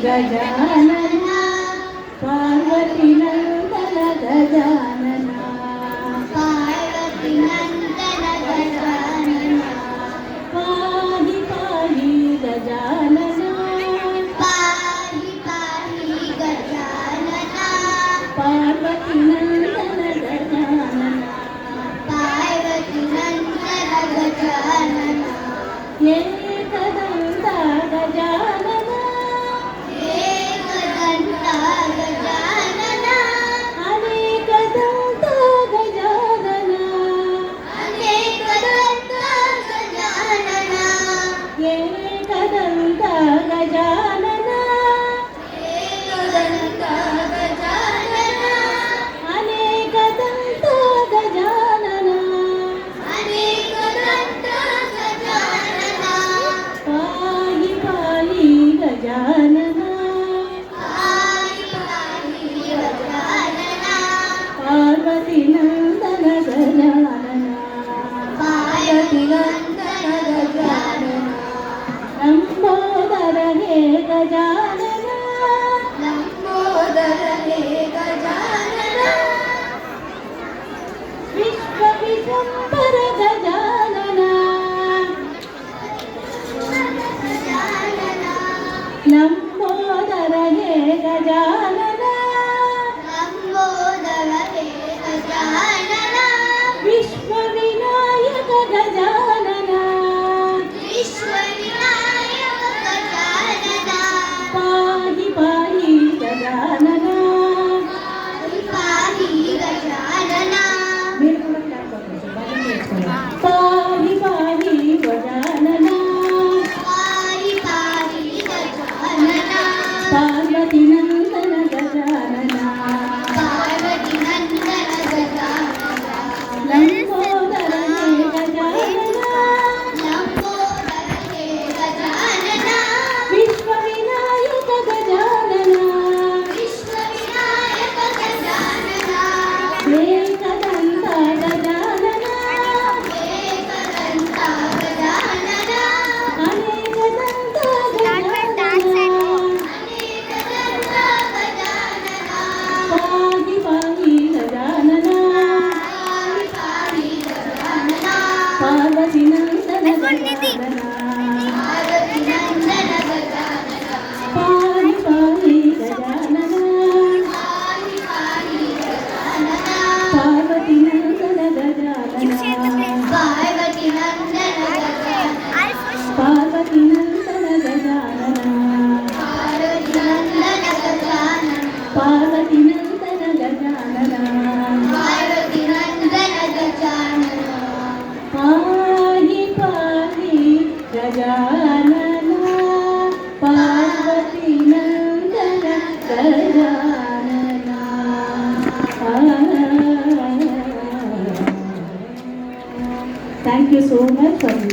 ಗಜಾನನ ಪಾರ್ವತಿ ನಂದನ ಗಜಾನನ ಪಾರ್ವತಿ ನಂದನ ಗಜಾನನ ಪಾಹಿ ಪಾಹಿ ಗಜಾನನ ಪಾಹಿ ಪಾಹಿ ಗಜಾನನ ಪಾರ್ವತಿ ನಂದನ ಗಜಾನನ ಪಾರ್ವತಿ ನಂದನ ಗಜಾನನ ಏಕದಂತ ಗಜಾನನ ಏಕದಂತ ಗಜಾನನ ಅನೇಕದಂತ ಗಜಾನನ ಅನೇಕದಂತ ಗಜಾನನ ಏಕದಂತ ಗಜಾನನ ಏಕದಂತ ಗಜಾನನ ಅನೇಕದಂತ ಗಜಾನನ ಅನೇಕದಂತ ಗಜಾನನ ಪಾಹಿ ಪಾಹಿ ಗಜಾನನ ಪಾಹಿ ಪಾಹಿ ಗಜಾನನ ಪಾರ್ವತಿ ನಂದನ ಗಜಾನನ ಪಾರ್ವತಿ ನಂದನ ಗಜಾನನ ಲಂಬೋದರ ಹೇ ಗಜಾನನ ಲಂಬೋದರ ಹೇ ಗಜಾನನ ವಿಶ್ವ ವಿಶಂಬರ ಗಜಾನನ ಗಜಾನನ ಲಂಬೋದರ ಹೇ ಗಜಾನನ ಲಂಬೋದರ ಹೇ ಗಜಾನನ ವಿಶ್ವ ವಿನಾಯಕ ಗಜಾನನ ವಿಶ್ವ ವಿನಾಯಕ ಗಜಾನನ ಪಾಹಿ ಪಾಹಿ ಗಜಾನನ ಪಾಹಿ ಪಾಹಿ ಗಜಾನನ ಪಾಹಿ ಪಾಹಿ ಗಜಾನನ ಪಾಹಿ ಪಾಹಿ ಗಜಾನನ ಪಾರ್ವತಿ ನಂದನ ಗಜಾನನ ಪಾರ್ವತಿ ನಂದನ ಗಜಾನನ ಲಂಬೋದರ ಹೇ ಗಜಾನನ ಲಂಬೋದರ ಹೇ ಗಜಾನನ ವಿಶ್ವ ವಿನಾಯಕ ಗಜಾನನ ವಿಶ್ವ ವಿನಾಯಕ ಗಜಾನನ ಏಕದಂತ ಗಜಾನನ ಏಕದಂತ ಗಜಾನನ ಅನೇಕದಂತ ಗಜಾನನ ಅನೇಕದಂತ ಗಜಾನನ ಪಾಹಿ ಪಾಹಿ ಗಜಾನನ ಪಾಹಿ ಪಾಹಿ ಗಜಾನನ ಪಾರ್ವತಿ ನಂದನ ಗಜಾನನ ಪಾರ್ವತಿ ನಂದನ ಗಜಾನನ ಪಾಹಿ ಪಾಹಿ ಗಜಾನನ ಪಾಹಿ ಪಾಹಿ ಗಜಾನನ ಪಾರ್ವತಿ ನಂದನ ಗಜಾನನ ಪಾರ್ವತಿ ನಂದನ ಗಜಾನನ ಪಾರ್ವತಿ ನಂದನ ಗಜಾನನ ಪಾರ್ವತಿ ನಂದನ ಗಜಾನನ ಪಾರ್ವತಿ ನಂದನ ಗಜಾನನ ಪಾರ್ವತಿ ನಂದನ ಗಜಾನನ ಪಾಹಿ ಪಾಹಿ ಗಜಾನನ ಪಾರ್ವತಿ ನಂದನ Gajanana thank you so much for